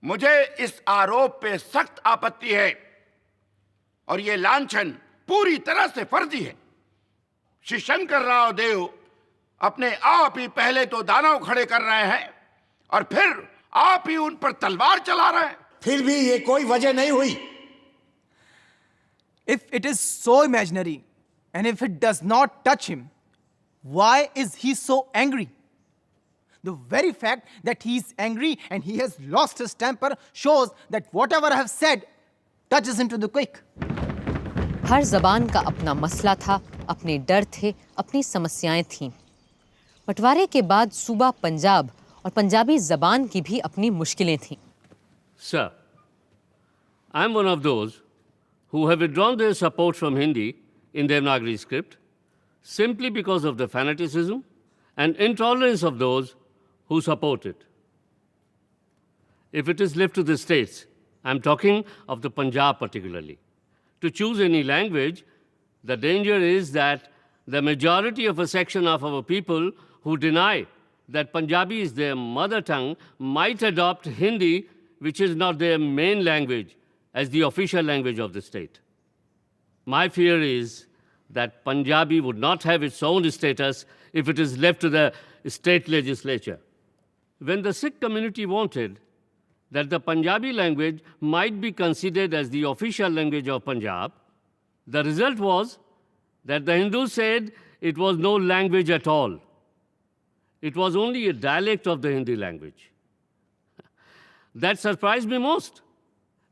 [SPEAKER 3] मुझे इस आरोप पे सख्त आपत्ति है और ये लांछन पूरी तरह से फर्जी है। श्री शंकर राव देव अपने आप ही पहले तो दानव खड़े कर रहे हैं और फिर आप ही उन पर तलवार चला रहे हैं।
[SPEAKER 6] फिर भी ये कोई वजह नहीं हुई।
[SPEAKER 9] If it is so imaginary and if it does not touch him, why is he so angry? The very fact that he is angry and he has lost his temper shows that whatever I have said touches him to the quick.
[SPEAKER 1] हर जबान का अपना मसला था, अपने डर थे, अपनी समस्याएं थीं। बंटवारे के बाद सूबा पंजाब और पंजाबी जबान की भी अपनी मुश्किलें थीं।
[SPEAKER 17] Sir, I am one of those who have withdrawn their support from Hindi in Devanagari script simply because of the fanaticism and intolerance of those who support it. If it is left to the states, I am talking of the Punjab particularly, to choose any language, the danger is that the majority of a section of our people who deny that Punjabi is their mother tongue might adopt Hindi, which is not their main language, as the official language of the state. My fear is that Punjabi would not have its own status if it is left to the state legislature. When the Sikh community wanted that the Punjabi language might be considered as the official language of Punjab, the result was that the Hindus said it was no language at all. It was only a dialect of the Hindi language. That surprised me most,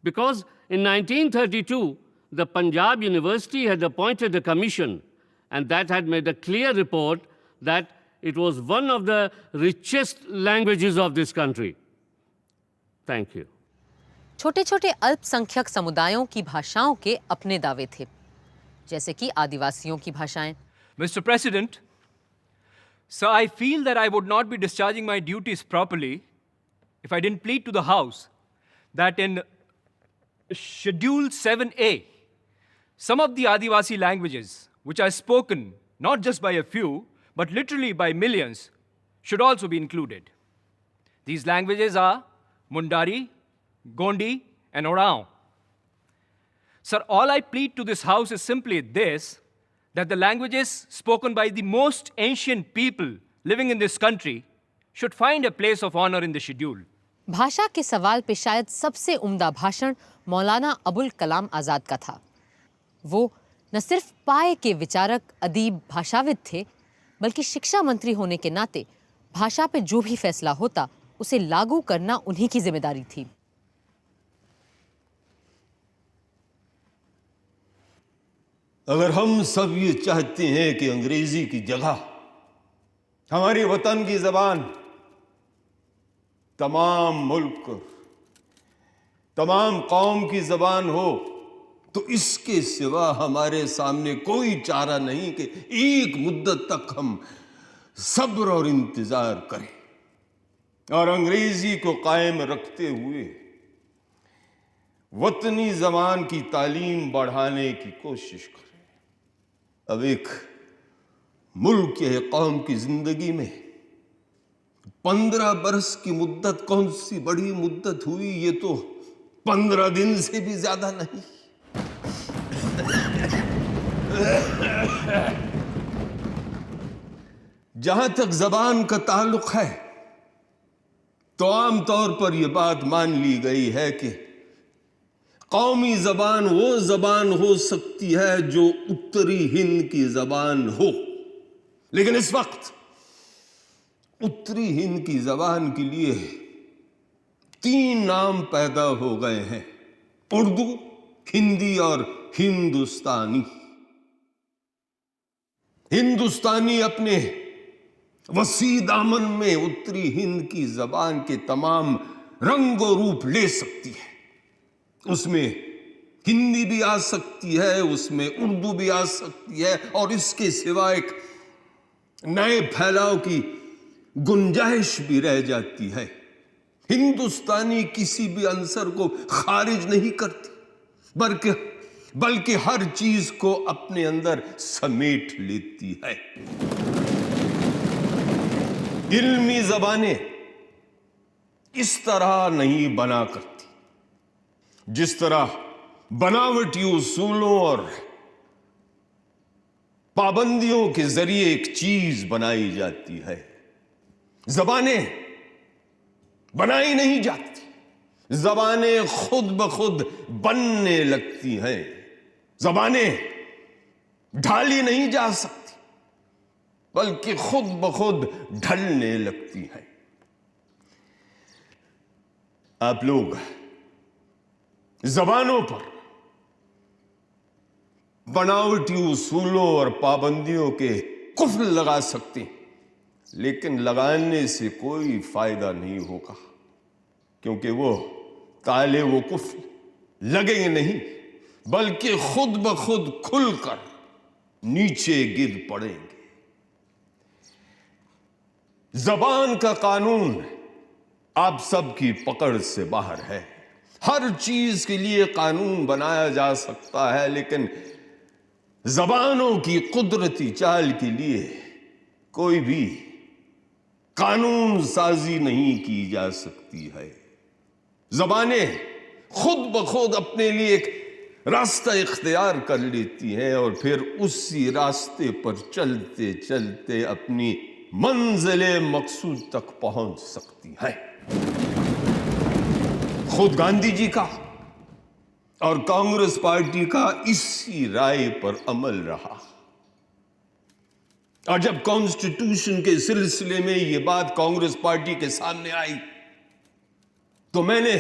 [SPEAKER 17] because in 1932, the Punjab University had appointed a commission, and that had made a clear report that it was one of the richest languages of this country. Thank you.
[SPEAKER 1] छोटे छोटे अल्पसंख्यक समुदायों की भाषाओं के अपने दावे थे, जैसे कि आदिवासियों की भाषाएं।
[SPEAKER 23] Mr. President, sir, I feel that I would not be discharging my duties properly if I didn't plead to the House that in Schedule 7A, some of the Adivasi languages, which are spoken not just by a few, but literally by millions, should also be included. These languages are Mundari, Gondi, and Oraon. Sir, all I plead to this House is simply this, that the languages spoken by the most ancient people living in this country should find a place of honor in the schedule.
[SPEAKER 1] भाषा के सवाल पे शायद सबसे उम्दा भाषण मौलाना अबुल कलाम आज़ाद का था। वो न सिर्फ पाए के विचारक, अदीब, भाषाविद थे, बल्कि शिक्षा मंत्री होने के नाते भाषा पे जो भी फैसला होता उसे लागू करना उन्हीं की जिम्मेदारी थी।
[SPEAKER 8] अगर हम सब ये चाहते हैं कि अंग्रेजी की जगह हमारी वतन की जबान तमाम मुल्क, तमाम कौम की जबान हो, तो इसके सिवा हमारे सामने कोई चारा नहीं कि एक मुद्दत तक हम सब्र और इंतजार करें और अंग्रेजी को कायम रखते हुए वतनी जबान की तालीम बढ़ाने की कोशिश करें। अब एक मुल्क या कौम की जिंदगी में 15 बरस की मुद्दत कौन सी बड़ी मुद्दत हुई, ये तो 15 दिन से भी ज्यादा नहीं। जहां तक जबान का ताल्लुक है तो आमतौर पर यह बात मान ली गई है कि कौमी जबान वो जबान हो सकती है जो उत्तरी हिंद की जबान हो, लेकिन इस वक्त उत्तरी हिंद की जबान के लिए 3 नाम पैदा हो गए हैं: उर्दू, हिंदी और हिंदुस्तानी। हिंदुस्तानी अपने वसी दामन में उत्तरी हिंद की जबान के तमाम रंग और रूप ले सकती है। उसमें हिंदी भी आ सकती है, उसमें उर्दू भी आ सकती है और इसके सिवा एक नए फैलाव की गुंजाइश भी रह जाती है। हिंदुस्तानी किसी भी अंसर को खारिज नहीं करती, बल्कि हर चीज को अपने अंदर समेट लेती है। इल्मी जबानें इस तरह नहीं बना करती जिस तरह बनावटी उसूलों और पाबंदियों के जरिए एक चीज बनाई जाती है। जबानें बनाई नहीं जाती, जबानें खुद ब खुद बनने लगती हैं। जबानें ढाली नहीं जा सकती, बल्कि खुद ब खुद ढलने लगती हैं। आप लोग जबानों पर बनावटी उसूलों और पाबंदियों के कुफ्र लगा सकते हैं, लेकिन लगाने से कोई फायदा नहीं होगा, क्योंकि वो ताले वो कुफ्र लगेंगे नहीं, बल्कि खुद ब खुद खुलकर नीचे गिर पड़ेंगे। जबान का कानून आप सबकी पकड़ से बाहर है। हर चीज के लिए कानून बनाया जा सकता है, लेकिन जबानों की कुदरती चाल के लिए कोई भी कानून साजी नहीं की जा सकती है। जबानें खुद ब खुद अपने लिए एक रास्ता इख्तियार कर लेती हैं और फिर उसी रास्ते पर चलते चलते अपनी मंजिले मकसूद तक पहुंच सकती है। खुद गांधी जी का और कांग्रेस पार्टी का इसी राय पर अमल रहा, और जब कॉन्स्टिट्यूशन के सिलसिले में यह बात कांग्रेस पार्टी के सामने आई तो मैंने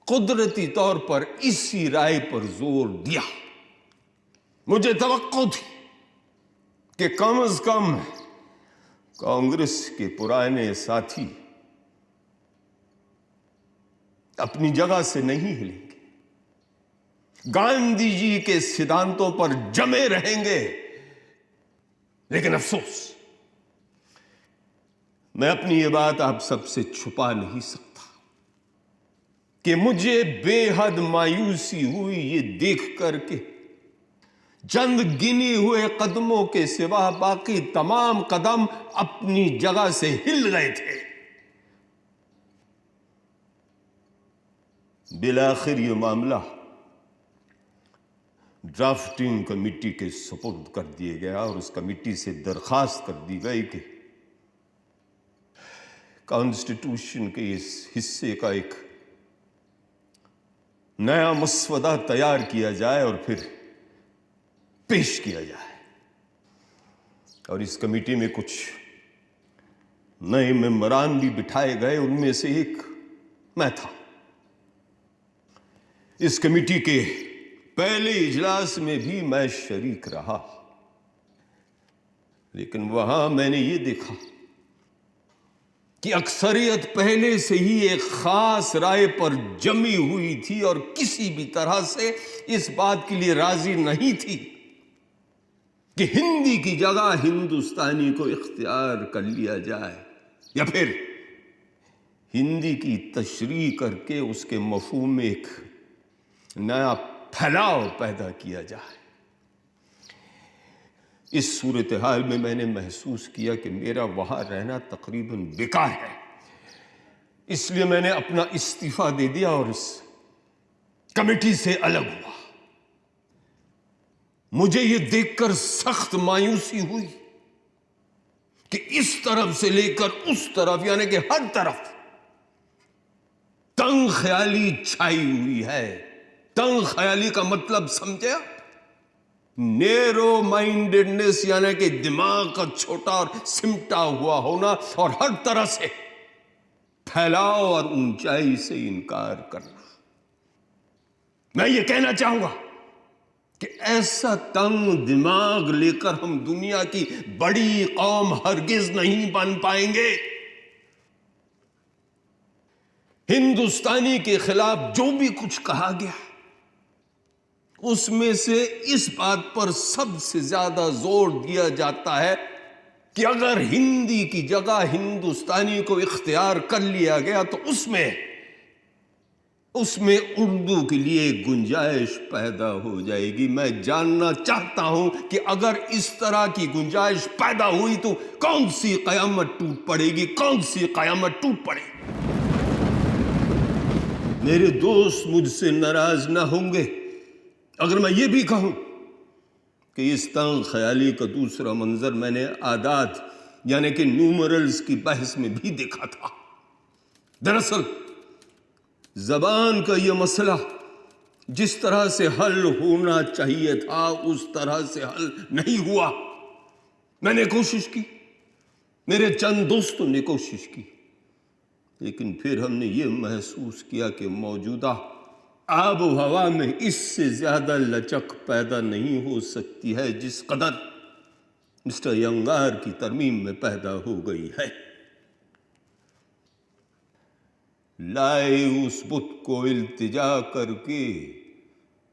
[SPEAKER 8] कुदरती तौर पर इसी राय पर जोर दिया। मुझे तवक्को थी कि कम से कम कांग्रेस के पुराने साथी अपनी जगह से नहीं हिलेंगे, गांधी जी के सिद्धांतों पर जमे रहेंगे। लेकिन अफसोस, मैं अपनी ये बात आप सबसे छुपा नहीं सकता कि मुझे बेहद मायूसी हुई ये देख करके चंद गिने हुए कदमों के सिवा बाकी तमाम कदम अपनी जगह से हिल गए थे। बिलाखिर ये मामला ड्राफ्टिंग कमेटी के सुपुर्द कर दिया गया और उस कमेटी से दरखास्त कर दी गई कि कॉन्स्टिट्यूशन के इस हिस्से का एक नया मसवदा तैयार किया जाए और फिर पेश किया जाए। और इस कमेटी में कुछ नए मेंबरान भी बिठाए गए, उनमें से एक मैं था। इस कमेटी के पहले इजलास में भी मैं शरीक रहा, लेकिन वहां मैंने ये देखा कि अक्सरियत पहले से ही एक खास राय पर जमी हुई थी और किसी भी तरह से इस बात के लिए राजी नहीं थी कि हिंदी की जगह हिंदुस्तानी को इख्तियार कर लिया जाए या फिर हिंदी की तशरीह करके उसके मफहूम में एक नया फैलाव पैदा किया जाए। इस सूरत हाल में मैंने महसूस किया कि मेरा वहां रहना तकरीबन बेकार है, इसलिए मैंने अपना इस्तीफा दे दिया और इस कमेटी से अलग हुआ। मुझे यह देखकर सख्त मायूसी हुई कि इस तरफ से लेकर उस तरफ यानी कि हर तरफ तंग ख्याली छाई हुई है। तंग ख्याली का मतलब समझे? नेरो माइंडेडनेस यानी कि दिमाग का छोटा और सिमटा हुआ होना और हर तरह से फैलाव और ऊंचाई से इनकार करना। मैं ये कहना चाहूंगा कि ऐसा तंग दिमाग लेकर हम दुनिया की बड़ी कौम हरगिज नहीं बन पाएंगे। हिंदुस्तानी के खिलाफ जो भी कुछ कहा गया उसमें से इस बात पर सबसे ज्यादा जोर दिया जाता है कि अगर हिंदी की जगह हिंदुस्तानी को इख्तियार कर लिया गया तो उसमें उर्दू के लिए गुंजाइश पैदा हो जाएगी। मैं जानना चाहता हूं कि अगर इस तरह की गुंजाइश पैदा हुई तो कौन सी कयामत टूट पड़ेगी, कौन सी कयामत टूट पड़ेगी। मेरे दोस्त मुझसे नाराज ना होंगे अगर मैं ये भी कहूं कि इस तंग ख्याली का दूसरा मंजर मैंने आदात यानी कि न्यूमरल्स की बहस में भी देखा था। दरअसल जबान का यह मसला जिस तरह से हल होना चाहिए था उस तरह से हल नहीं हुआ। मैंने कोशिश की, मेरे चंद दोस्तों ने कोशिश की, लेकिन फिर हमने ये महसूस किया कि मौजूदा आब हवा में इससे ज्यादा लचक पैदा नहीं हो सकती है जिस कदर मिस्टर यंगार की तरमीम में पैदा हो गई है। लाए उस बुत को इल्तिजा करके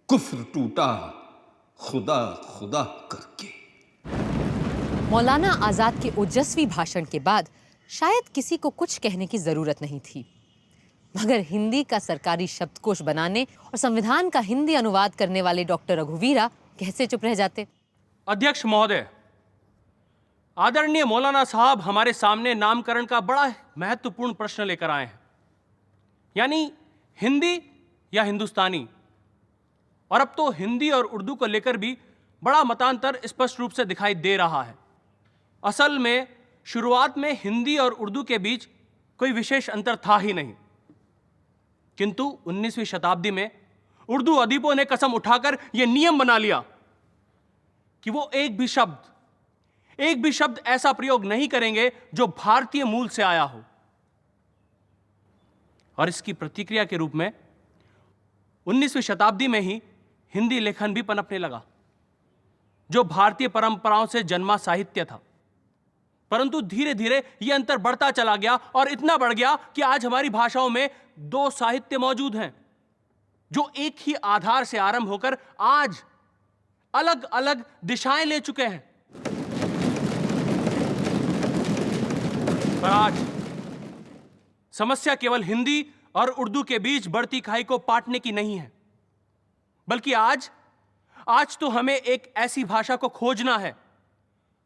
[SPEAKER 8] कुफ्र टूटा खुदा खुदा करके।
[SPEAKER 1] मौलाना आज़ाद के ओजस्वी भाषण के बाद शायद किसी को कुछ कहने की जरूरत नहीं थी, मगर हिंदी का सरकारी शब्दकोश बनाने और संविधान का हिंदी अनुवाद करने वाले डॉक्टर रघुवीरा कैसे चुप रह जाते।
[SPEAKER 23] अध्यक्ष महोदय, आदरणीय मौलाना साहब हमारे सामने नामकरण का बड़ा महत्वपूर्ण प्रश्न लेकर आए हैं, यानी हिंदी या हिंदुस्तानी। और अब तो हिंदी और उर्दू को लेकर भी बड़ा मतांतर स्पष्ट रूप से दिखाई दे रहा है। असल में शुरुआत में हिंदी और उर्दू के बीच कोई विशेष अंतर था ही नहीं, किंतु 19वीं शताब्दी में उर्दू अदीबों ने कसम उठाकर यह नियम बना लिया कि वो एक भी शब्द ऐसा प्रयोग नहीं करेंगे जो भारतीय मूल से आया हो। और इसकी प्रतिक्रिया के रूप में 19वीं शताब्दी में ही हिंदी लेखन भी पनपने लगा, जो भारतीय परंपराओं से जन्मा साहित्य था। परंतु धीरे धीरे यह अंतर बढ़ता चला गया और इतना बढ़ गया कि आज हमारी भाषाओं में दो साहित्य मौजूद हैं जो एक ही आधार से आरंभ होकर आज अलग अलग दिशाएं ले चुके हैं। पर आज समस्या केवल हिंदी और उर्दू के बीच बढ़ती खाई को पाटने की नहीं है, बल्कि आज तो हमें एक ऐसी भाषा को खोजना है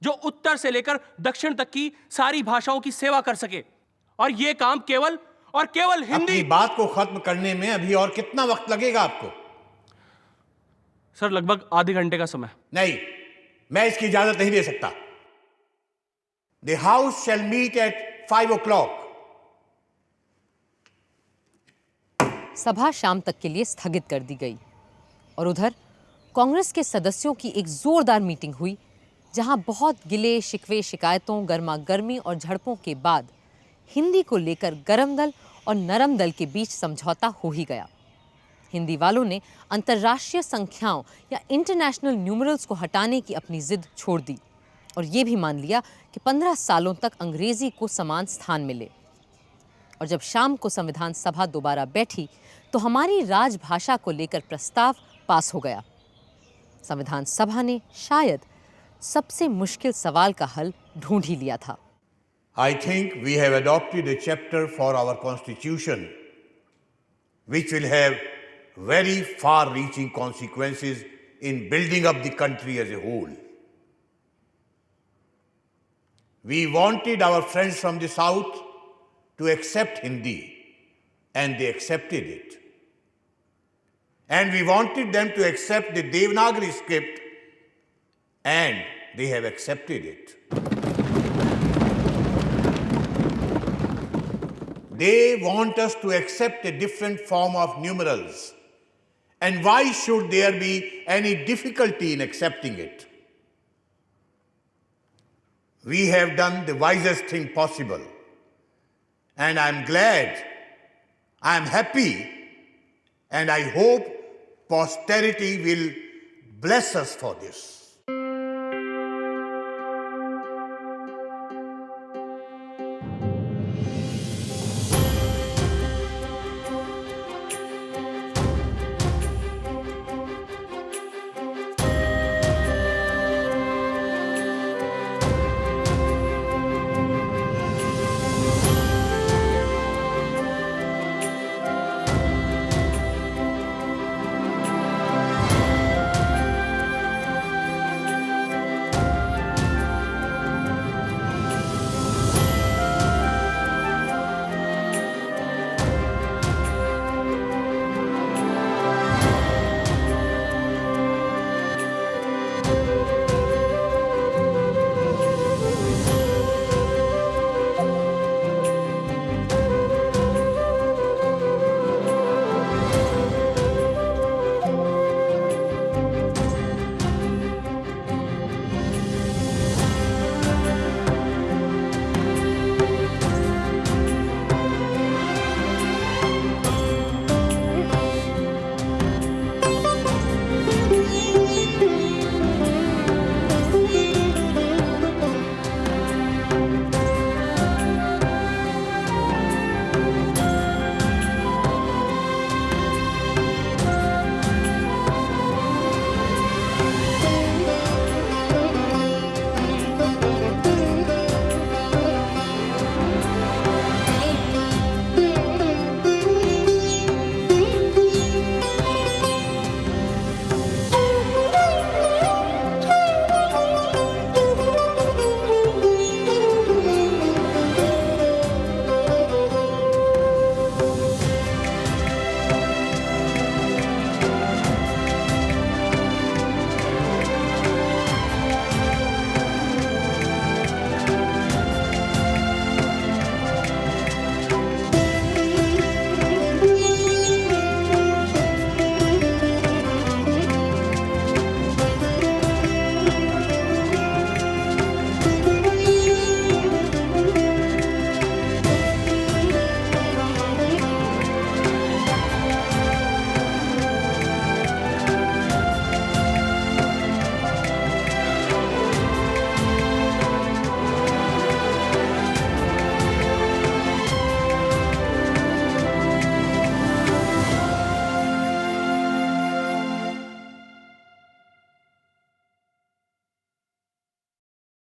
[SPEAKER 23] जो उत्तर से लेकर दक्षिण तक की सारी भाषाओं की सेवा कर सके। और यह काम केवल और केवल हिंदी।
[SPEAKER 6] अपनी बात को खत्म करने में अभी और कितना वक्त लगेगा आपको?
[SPEAKER 23] सर, लगभग आधे घंटे का समय।
[SPEAKER 6] नहीं, मैं इसकी इजाजत नहीं दे सकता। The House shall meet at 5 o'clock.
[SPEAKER 1] सभा शाम तक के लिए स्थगित कर दी गई और उधर कांग्रेस के सदस्यों की एक जोरदार मीटिंग हुई, जहां बहुत गिले शिकवे, शिकायतों, गर्मा गर्मी और झड़पों के बाद हिंदी को लेकर गरम दल और नरम दल के बीच समझौता हो ही गया। हिंदी वालों ने अंतर्राष्ट्रीय संख्याओं या इंटरनेशनल न्यूमरल्स को हटाने की अपनी जिद छोड़ दी और ये भी मान लिया कि 15 सालों तक अंग्रेजी को समान स्थान मिले। और जब शाम को संविधान सभा दोबारा बैठी तो हमारी राजभाषा को लेकर प्रस्ताव पास हो गया। संविधान सभा ने शायद सबसे मुश्किल सवाल का हल ढूंढ ही लिया था।
[SPEAKER 6] I think we have adopted a chapter for our constitution which will have very far-reaching consequences in building up the country as a whole. We wanted our friends from the South to accept Hindi, and they accepted it. And we wanted them to accept the Devanagari script, and they have accepted it. They want us to accept a different form of numerals. And why should there be any difficulty in accepting it? We have done the wisest thing possible. And I'm glad, I'm happy, and I hope posterity will bless us for this.